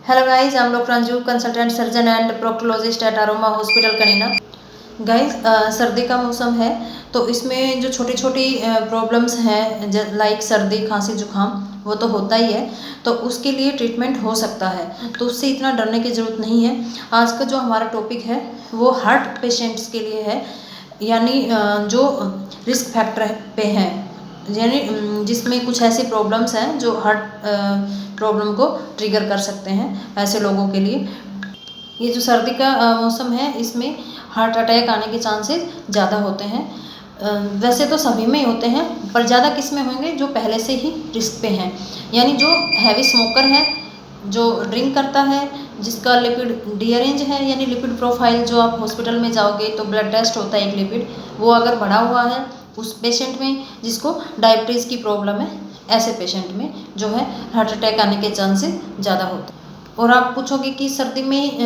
Hello guys, हम लोग Ranju consultant surgeon and proctologist at Aroma hospital Kanina. Guys, सर्दी का मौसम है तो इसमें जो छोटी छोटी प्रॉब्लम्स हैं लाइक सर्दी खांसी जुकाम वो तो होता ही है। तो उसके लिए ट्रीटमेंट हो सकता है, तो उससे इतना डरने की ज़रूरत नहीं है। आज का जो हमारा टॉपिक है वो हार्ट पेशेंट्स के लिए है, यानी जो रिस्क फैक्टर पे हैं, यानी जिसमें कुछ ऐसी प्रॉब्लम्स हैं जो हार्ट प्रॉब्लम को ट्रिगर कर सकते हैं ऐसे लोगों के लिए। ये जो सर्दी का मौसम है इसमें हार्ट अटैक आने के चांसेस ज़्यादा होते हैं। वैसे तो सभी में ही होते हैं, पर ज़्यादा किस में होंगे जो पहले से ही रिस्क पे हैं, यानी जो हैवी स्मोकर है, जो ड्रिंक करता है, जिसका लिपिड डीअरेंज है, यानी लिपिड प्रोफाइल जो आप हॉस्पिटल में जाओगे तो ब्लड टेस्ट होता है एक लिपिड, वो अगर बढ़ा हुआ है उस पेशेंट में, जिसको डायबिटीज़ की प्रॉब्लम है, ऐसे पेशेंट में जो है हार्ट अटैक आने के चांसेस ज़्यादा होते हैं। और आप पूछोगे कि सर्दी में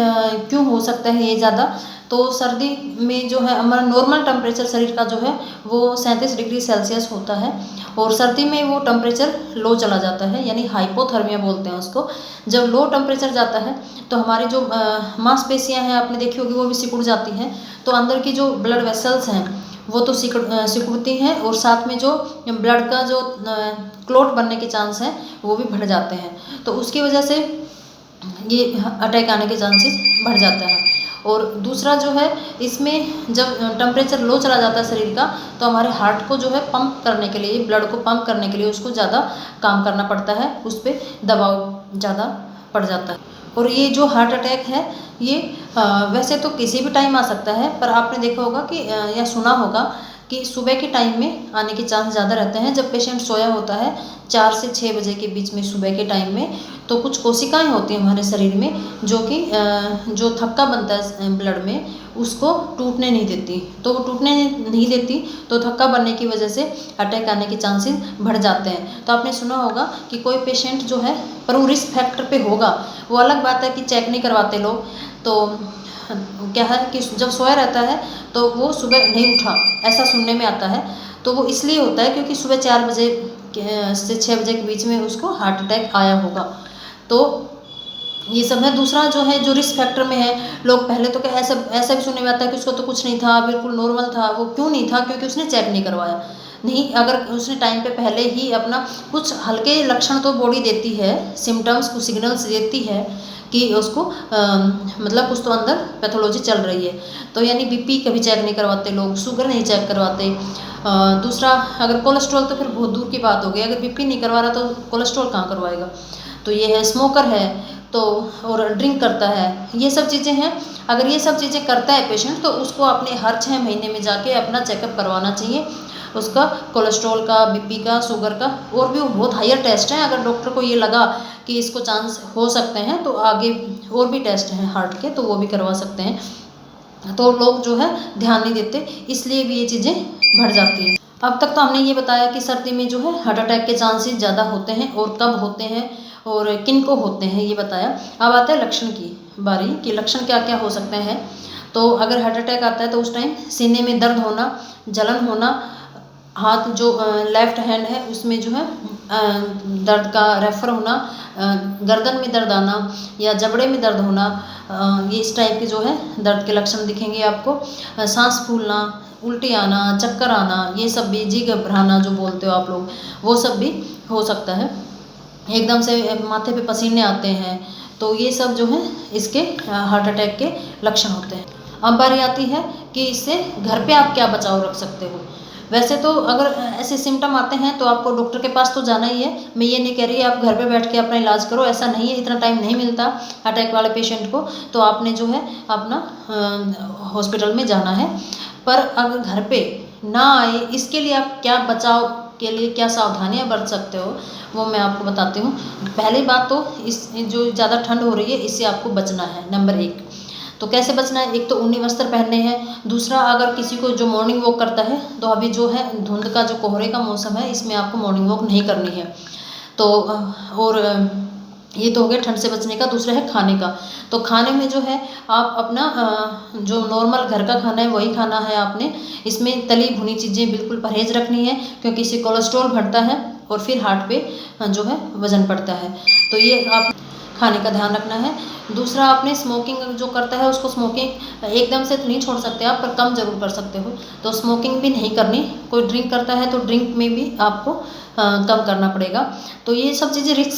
क्यों हो सकता है ये ज़्यादा, तो सर्दी में जो है हमारा नॉर्मल टेम्परेचर शरीर का जो है वो 37 डिग्री सेल्सियस होता है, और सर्दी में वो टेम्परेचर लो चला जाता है, यानी हाइपोथर्मिया बोलते हैं उसको। जब लो टेम्परेचर जाता है तो हमारी जो मांसपेशियाँ हैं आपने देखी होगी वो भी सिकुड़ जाती हैं, तो अंदर की जो ब्लड वेसल्स हैं वो तो सिकुड़ती हैं, और साथ में जो ब्लड का जो क्लॉट बनने के चांस हैं वो भी बढ़ जाते हैं। तो उसकी वजह से ये अटैक आने के चांसेस बढ़ जाता है। और दूसरा जो है, इसमें जब टेम्परेचर लो चला जाता है शरीर का, तो हमारे हार्ट को जो है पंप करने के लिए, ब्लड को पंप करने के लिए उसको ज़्यादा काम करना पड़ता है, उस पर दबाव ज़्यादा पड़ जाता है। और ये जो हार्ट अटैक है ये वैसे तो किसी भी टाइम आ सकता है, पर आपने देखा होगा कि या सुना होगा कि सुबह के टाइम में आने के चांस ज़्यादा रहते हैं, जब पेशेंट सोया होता है 4 से 6 बजे के बीच में सुबह के टाइम में। तो कुछ कोशिकाएं होती हैं हमारे शरीर में जो कि जो थक्का बनता है ब्लड में, उसको टूटने नहीं देती, तो वो टूटने नहीं देती, तो थक्का बनने की वजह से अटैक आने के चांसेस बढ़ जाते हैं। तो आपने सुना होगा कि कोई पेशेंट जो है, पर वो रिस्क फैक्टर पे होगा, वो अलग बात है कि चेक नहीं करवाते लोग। तो क्या है कि जब सोया रहता है तो वो सुबह नहीं उठा, ऐसा सुनने में आता है। तो वो इसलिए होता है क्योंकि सुबह 4 बजे से 6 बजे के बीच में उसको हार्ट अटैक आया होगा। तो ये सब है। दूसरा जो है, जो रिस्क फैक्टर में है, लोग पहले तो क्या ऐसा ऐसा भी सुनने में आता है कि उसको तो कुछ नहीं था, बिल्कुल नॉर्मल था। वो क्यों नहीं था? क्योंकि उसने चेक नहीं करवाया। नहीं, अगर उसने टाइम पे पहले ही अपना कुछ हल्के लक्षण तो बॉडी देती है, सिम्टम्स कुछ सिग्नल्स देती है कि उसको मतलब कुछ तो अंदर पैथोलॉजी चल रही है। तो यानी बीपी कभी चेक नहीं करवाते लोग, शुगर नहीं चेक करवाते। दूसरा, अगर कोलेस्ट्रॉल तो फिर बहुत दूर की बात हो गई, अगर बीपी नहीं करवा रहा तो कोलेस्ट्रॉल कहाँ करवाएगा। तो ये है, स्मोकर है तो, और ड्रिंक करता है, ये सब चीज़ें हैं। अगर ये सब चीज़ें करता है पेशेंट तो उसको अपने हर 6 महीने में जाके अपना चेकअप करवाना चाहिए, उसका कोलेस्ट्रॉल का, बीपी का, शुगर का, और भी बहुत हायर टेस्ट हैं। अगर डॉक्टर को ये लगा कि इसको चांस हो सकते हैं तो आगे और भी टेस्ट हैं हार्ट के, तो वो भी करवा सकते हैं। तो लोग जो है ध्यान नहीं देते, इसलिए भी ये चीज़ें बढ़ जाती हैं। अब तक तो हमने ये बताया कि सर्दी में जो है हार्ट अटैक के चांसेस ज़्यादा होते हैं, और कब होते हैं और किन को होते हैं ये बताया। अब आता है लक्षण की बारी कि लक्षण क्या क्या हो सकते हैं। तो अगर हार्ट अटैक आता है तो उस टाइम सीने में दर्द होना, जलन होना, हाथ जो लेफ्ट हैंड है उसमें जो है दर्द का रेफर होना, गर्दन में दर्द आना या जबड़े में दर्द होना, ये इस टाइप के जो है दर्द के लक्षण दिखेंगे आपको। सांस फूलना, उल्टी आना, चक्कर आना, ये सब भी, जी घबराना जो बोलते हो आप लोग, वो सब भी हो सकता है। एकदम से माथे पे पसीने आते हैं, तो ये सब जो है इसके हार्ट अटैक के लक्षण होते हैं। अब बारी आती है कि इससे घर पे आप क्या बचाव रख सकते हो। वैसे तो अगर ऐसे सिम्टम आते हैं तो आपको डॉक्टर के पास तो जाना ही है। मैं ये नहीं कह रही आप घर पे बैठ के अपना इलाज करो, ऐसा नहीं है, इतना टाइम नहीं मिलता अटैक वाले पेशेंट को, तो आपने जो है अपना हॉस्पिटल में जाना है। पर अगर घर पे ना आए, इसके लिए आप क्या बचाव के लिए क्या सावधानियां बरत सकते हो वो मैं आपको बताती हूँ। पहली बात तो इस जो ज़्यादा ठंड हो रही है इससे आपको बचना है, नंबर 1। तो कैसे बचना है? एक तो ऊनी वस्त्र पहनने हैं। दूसरा, अगर किसी को जो मॉर्निंग वॉक करता है, तो अभी जो है धुंध का जो कोहरे का मौसम है इसमें आपको मॉर्निंग वॉक नहीं करनी है। तो और ये तो हो गया ठंड से बचने का। दूसरा है खाने का। तो खाने में जो है आप अपना जो नॉर्मल घर का खाना है वही खाना है आपने। इसमें तली भुनी चीज़ें बिल्कुल परहेज रखनी है, क्योंकि इससे कोलेस्ट्रॉल बढ़ता है और फिर हार्ट पे जो है वजन पड़ता है। तो ये आप खाने का ध्यान रखना है। दूसरा, आपने स्मोकिंग जो करता है उसको स्मोकिंग एकदम से तो नहीं छोड़ सकते आप, पर कम ज़रूर कर सकते हो। तो स्मोकिंग भी नहीं करनी। कोई ड्रिंक करता है तो ड्रिंक में भी आपको कम करना पड़ेगा। तो ये सब चीज़ें रिस्क